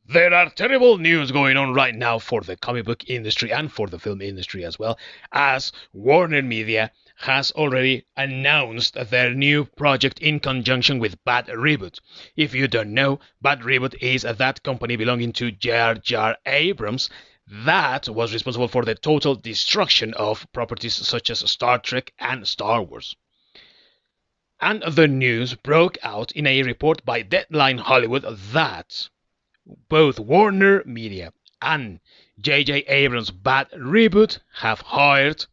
There are terrible news going on right now for the comic book industry and for the film industry as well, as Warner Media has already announced their new project in conjunction with Bad Reboot. If you don't know, Bad Reboot is that company belonging to Jar Jar Abrams that was responsible for the total destruction of properties such as Star Trek and Star Wars. And the news broke out in a report by Deadline Hollywood that both Warner Media and J.J. Abrams' Bad Reboot have hired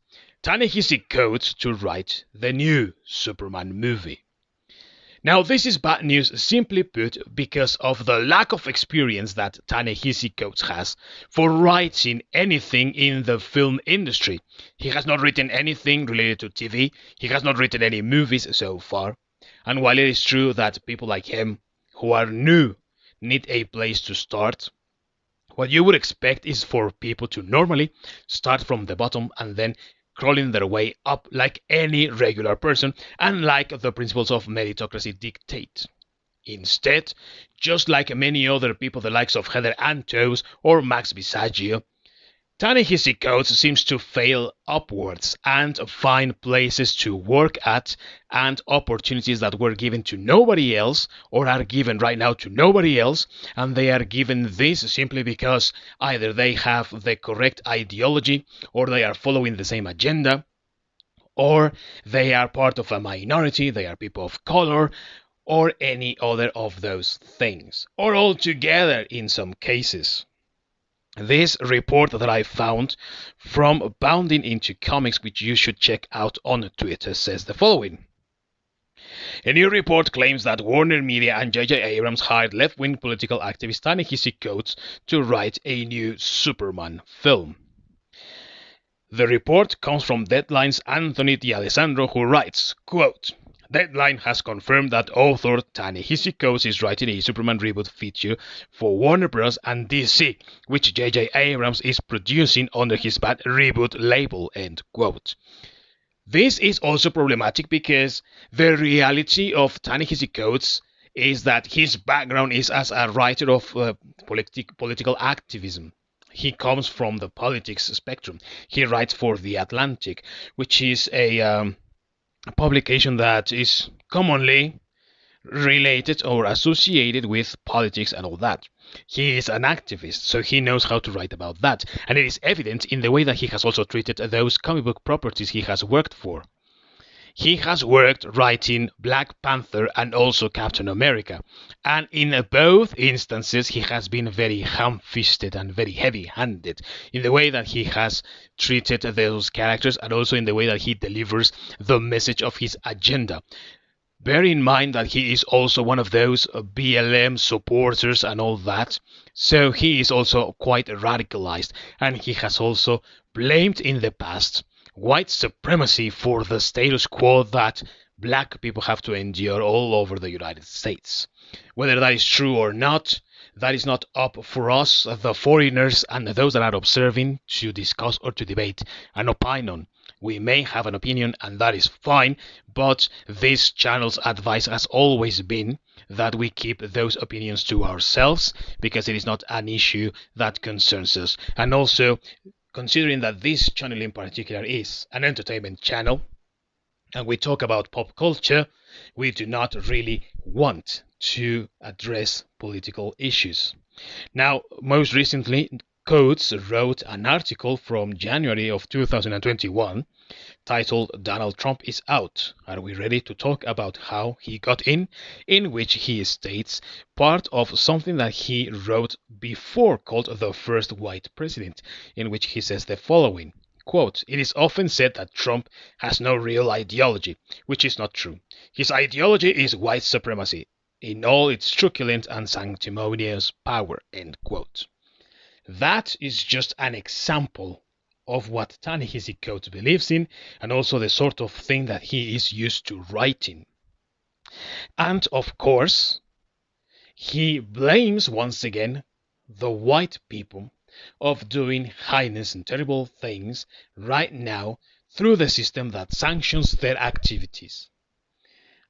Ta-Nehisi Coates to write the new Superman movie. Now, this is bad news simply put because of the lack of experience that Ta-Nehisi Coates has for writing anything in the film industry. He has not written anything related to TV, he has not written any movies so far, and while it is true that people like him, who are new, need a place to start, what you would expect is for people to normally start from the bottom and then crawling their way up like any regular person and like the principles of meritocracy dictate. Instead, just like many other people the likes of Heather Antos or Max Bisaggio, Ta-Nehisi Coates seems to fail upwards and find places to work at and opportunities that were given to nobody else or are given right now to nobody else, and they are given this simply because either they have the correct ideology or they are following the same agenda or they are part of a minority, they are people of color, or any other of those things, or all together in some cases. This report that I found from Bounding Into Comics, which you should check out on Twitter, says the following. A new report claims that Warner Media and J.J. Abrams hired left-wing political activist Ta-Nehisi Coates to write a new Superman film. The report comes from Deadline's Anthony D'Alessandro, who writes, quote, Deadline has confirmed that author Ta-Nehisi Coates is writing a Superman reboot feature for Warner Bros. And DC, which J.J. Abrams is producing under his Bad Reboot label, end quote. This is also problematic because the reality of Ta-Nehisi Coates is that his background is as a writer of political activism. He comes from the politics spectrum. He writes for The Atlantic, which is a publication that is commonly related or associated with politics and all that. He is an activist, so he knows how to write about that, and it is evident in the way that he has also treated those comic book properties he has worked for. He has worked writing Black Panther and also Captain America, and in both instances he has been very ham-fisted and very heavy-handed in the way that he has treated those characters and also in the way that he delivers the message of his agenda. Bear in mind that he is also one of those BLM supporters and all that, so he is also quite radicalized, and he has also blamed in the past white supremacy for the status quo that black people have to endure all over the United States. Whether that is true or not, that is not up for us, the foreigners and those that are observing, to discuss or to debate and opine on. We may have an opinion and that is fine, but this channel's advice has always been that we keep those opinions to ourselves because it is not an issue that concerns us. And also, considering that this channel in particular is an entertainment channel and we talk about pop culture, we do not really want to address political issues. Now, most recently, Coates wrote an article from January of 2021 titled Donald Trump is Out. Are we ready to talk about how he got in which he states part of something that he wrote before called The First White President, in which he says the following. Quote, it is often said that Trump has no real ideology, which is not true. His ideology is white supremacy in all its truculent and sanctimonious power, end quote. That is just an example of what Ta-Nehisi Coates believes in and also the sort of thing that he is used to writing. And of course, he blames once again the white people of doing heinous and terrible things right now through the system that sanctions their activities.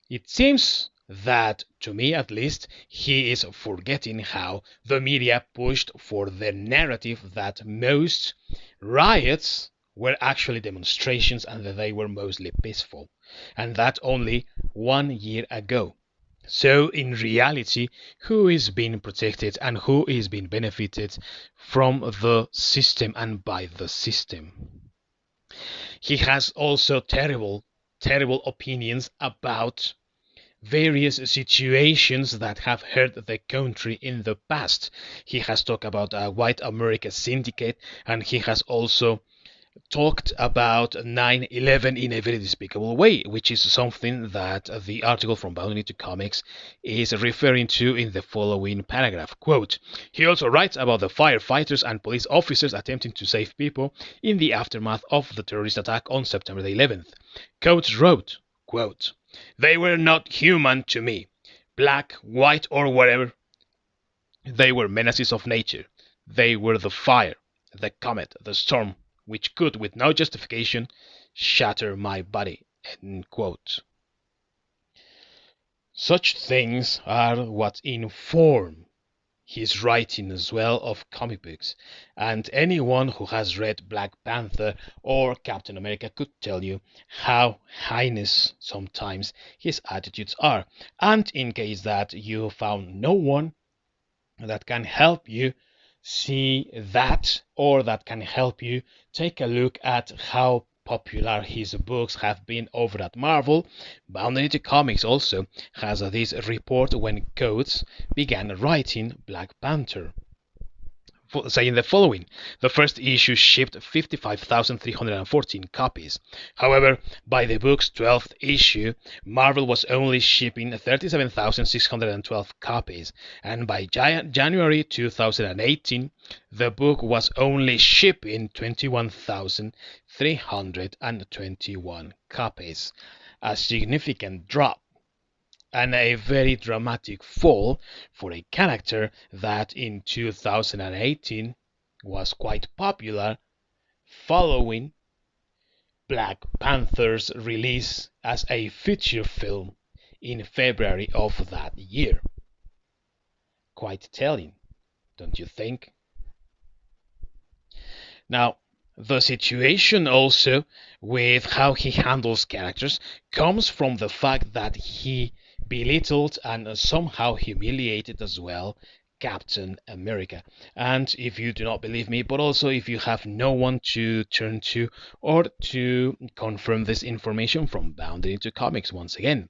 It seems that, to me at least, he is forgetting how the media pushed for the narrative that most riots were actually demonstrations and that they were mostly peaceful, and that only 1 year ago. So, in reality, who is being protected and who is being benefited from the system and by the system? He has also terrible, terrible opinions about various situations that have hurt the country in the past. He has talked about a white America syndicate, and he has also talked about 9/11 in a very despicable way, which is something that the article from Boundary to Comics is referring to in the following paragraph. Quote, he also writes about the firefighters and police officers attempting to save people in the aftermath of the terrorist attack on September the 11th. Coates wrote, quote, they were not human to me, black, white, or whatever. They were menaces of nature. They were the fire, the comet, the storm, which could, with no justification, shatter my body. End quote. Such things are what inform his writing as well of comic books, and anyone who has read Black Panther or Captain America could tell you how heinous sometimes his attitudes are. And in case that you found no one that can help you see that, or that can help you take a look at how popular his books have been over at Marvel, Boundary to Comics also has this report when Coates began writing Black Panther, saying the following: the first issue shipped 55,314 copies. However, by the book's 12th issue, Marvel was only shipping 37,612 copies, and by January 2018, the book was only shipping 21,321 copies. A significant drop and a very dramatic fall for a character that in 2018 was quite popular following Black Panther's release as a feature film in February of that year. Quite telling, don't you think? Now, the situation also with how he handles characters comes from the fact that he belittled and somehow humiliated as well Captain America. And if you do not believe me, but also if you have no one to turn to or to confirm this information from Boundary to Comics once again.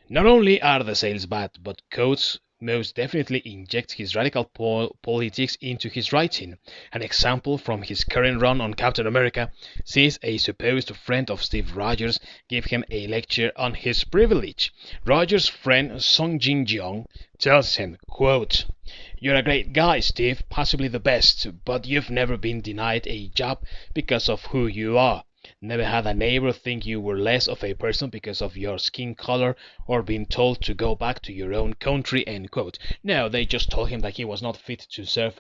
Not only are the sales bad, but Coates most definitely injects his radical politics into his writing. An example from his current run on Captain America sees a supposed friend of Steve Rogers give him a lecture on his privilege. Rogers' friend Song Jin-Jeong tells him, quote, you're a great guy, Steve, possibly the best, but you've never been denied a job because of who you are. Never had a neighbor think you were less of a person because of your skin color or been told to go back to your own country, end quote. No, they just told him that he was not fit to serve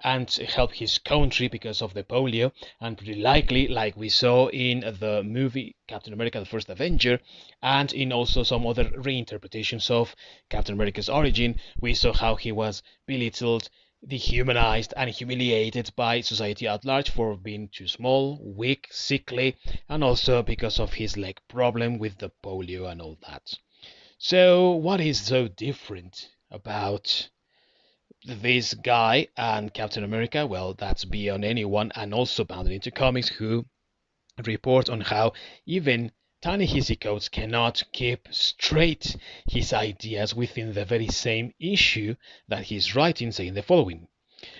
and help his country because of the polio, and pretty likely, like we saw in the movie Captain America the First Avenger and in also some other reinterpretations of Captain America's origin, we saw how he was belittled, dehumanized and humiliated by society at large for being too small, weak, sickly, and also because of his leg problem with the polio and all that. So what is so different about this guy and Captain America? Well, that's beyond anyone, and also Boundary into Comics, who report on how even Ta-Nehisi Coates cannot keep straight his ideas within the very same issue that he's writing, saying the following.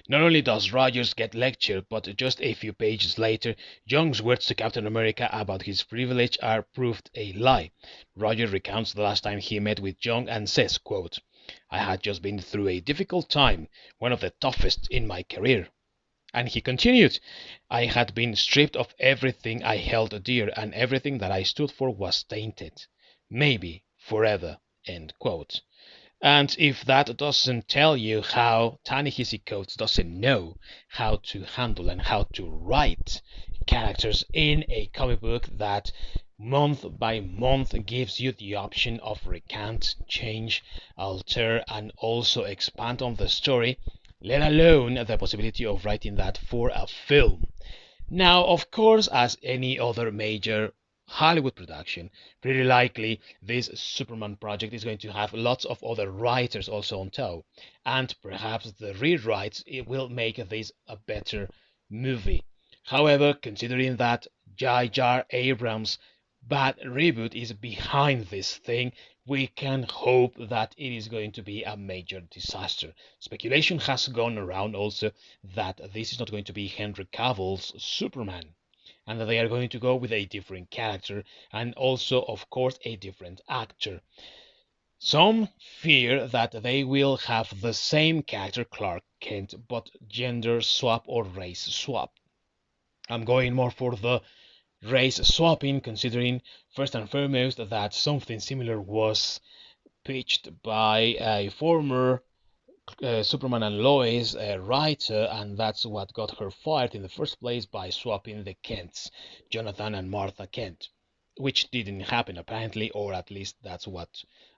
Not only does Rogers get lectured, but just a few pages later, Young's words to Captain America about his privilege are proved a lie. Rogers recounts the last time he met with Young and says, quote, I had just been through a difficult time, one of the toughest in my career. And he continued, I had been stripped of everything I held dear, and everything that I stood for was tainted. Maybe forever, end quote. And if that doesn't tell you how Ta-Nehisi Coates doesn't know how to handle and how to write characters in a comic book that month by month gives you the option of recant, change, alter, and also expand on the story, let alone the possibility of writing that for a film. Now, of course, as any other major Hollywood production, pretty likely this Superman project is going to have lots of other writers also on tow, and perhaps the rewrites it will make this a better movie. However, considering that J.J. Abrams' Bad Reboot is behind this thing, we can hope that it is going to be a major disaster. Speculation has gone around also that this is not going to be Henry Cavill's Superman, and that they are going to go with a different character and also, of course, a different actor. Some fear that they will have the same character, Clark Kent, but gender swap or race swap. I'm going more for the race swapping, considering first and foremost that something similar was pitched by a former Superman and Lois writer, and that's what got her fired in the first place by swapping the Kents, Jonathan and Martha Kent, which didn't happen apparently, or at least that's what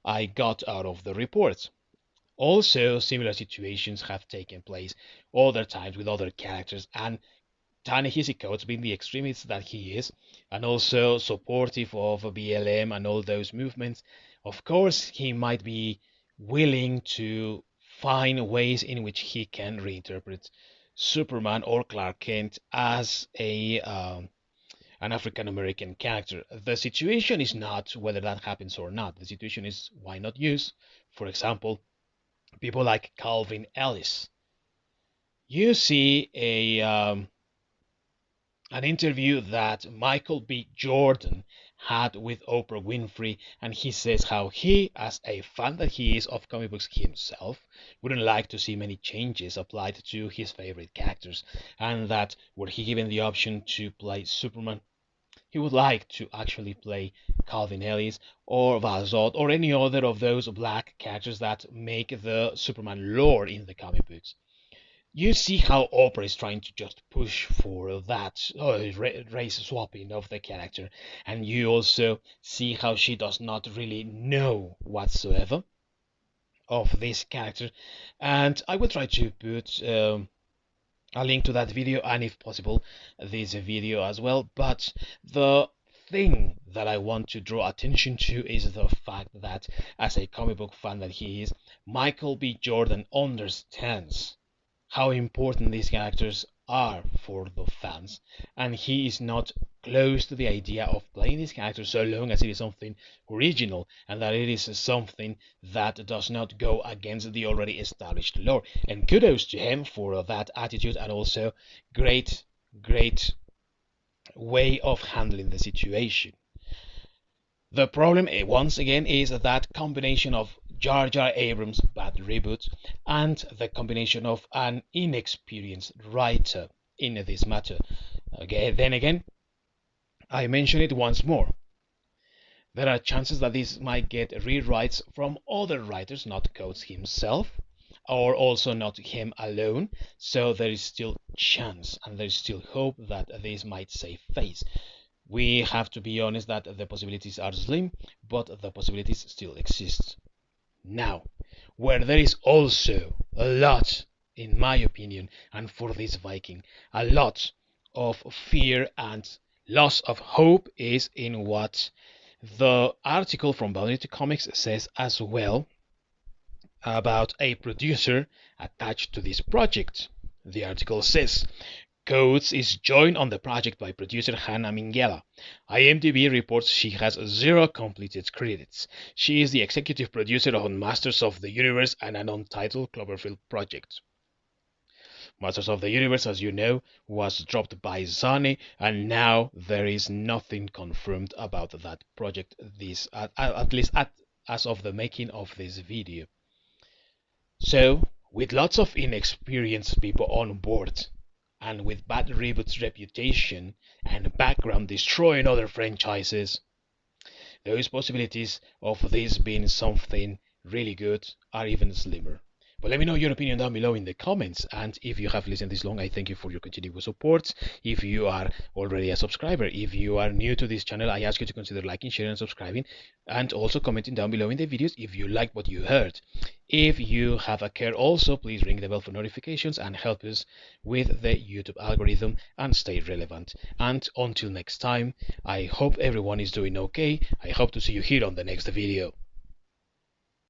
I got out of the reports. Also, similar situations have taken place other times with other characters, and Ta-Nehisi Coates, being the extremist that he is, and also supportive of BLM and all those movements, of course he might be willing to find ways in which he can reinterpret Superman or Clark Kent as an African American character. The situation is not whether that happens or not. The situation is why not use, for example, people like Calvin Ellis. You see an interview that Michael B. Jordan had with Oprah Winfrey, and he says how he, as a fan that he is of comic books himself, wouldn't like to see many changes applied to his favorite characters, and that were he given the option to play Superman, he would like to actually play Calvin Ellis or Val-Zod or any other of those black characters that make the Superman lore in the comic books. You see how Oprah is trying to just push for that race swapping of the character, and you also see how she does not really know whatsoever of this character. And I will try to put a link to that video, and if possible this video as well. But the thing that I want to draw attention to is the fact that, as a comic book fan that he is, Michael B. Jordan understands how important these characters are for the fans, and he is not close to the idea of playing these characters so long as it is something original and that it is something that does not go against the already established lore. And kudos to him for that attitude, and also great way of handling the situation. The problem, once again, is that combination of J.J. Abrams' Bad Reboot and the combination of an inexperienced writer in this matter. Okay, then again, I mention it once more. There are chances that this might get rewrites from other writers, not Coates himself, or also not him alone, so there is still chance and there is still hope that this might save face. We have to be honest that the possibilities are slim, but the possibilities still exist. Now, where there is also a lot, in my opinion, and for this Viking, a lot of fear and loss of hope is in what the article from Vanity Comics says as well about a producer attached to this project. The article says, Coates is joined on the project by producer Hannah Minghella. IMDb reports she has 0 completed credits. She is the executive producer on Masters of the Universe and an untitled Cloverfield project. Masters of the Universe, as you know, was dropped by Sony, and now there is nothing confirmed about that project, at least as of the making of this video. So, with lots of inexperienced people on board, and with Bad Reboot's reputation and background destroying other franchises, those possibilities of this being something really good are even slimmer. But let me know your opinion down below in the comments. And if you have listened this long, I thank you for your continuous support. If you are already a subscriber, if you are new to this channel, I ask you to consider liking, sharing, and subscribing, and also commenting down below in the videos if you like what you heard. If you have a care also, please ring the bell for notifications and help us with the YouTube algorithm and stay relevant. And until next time, I hope everyone is doing okay. I hope to see you here on the next video.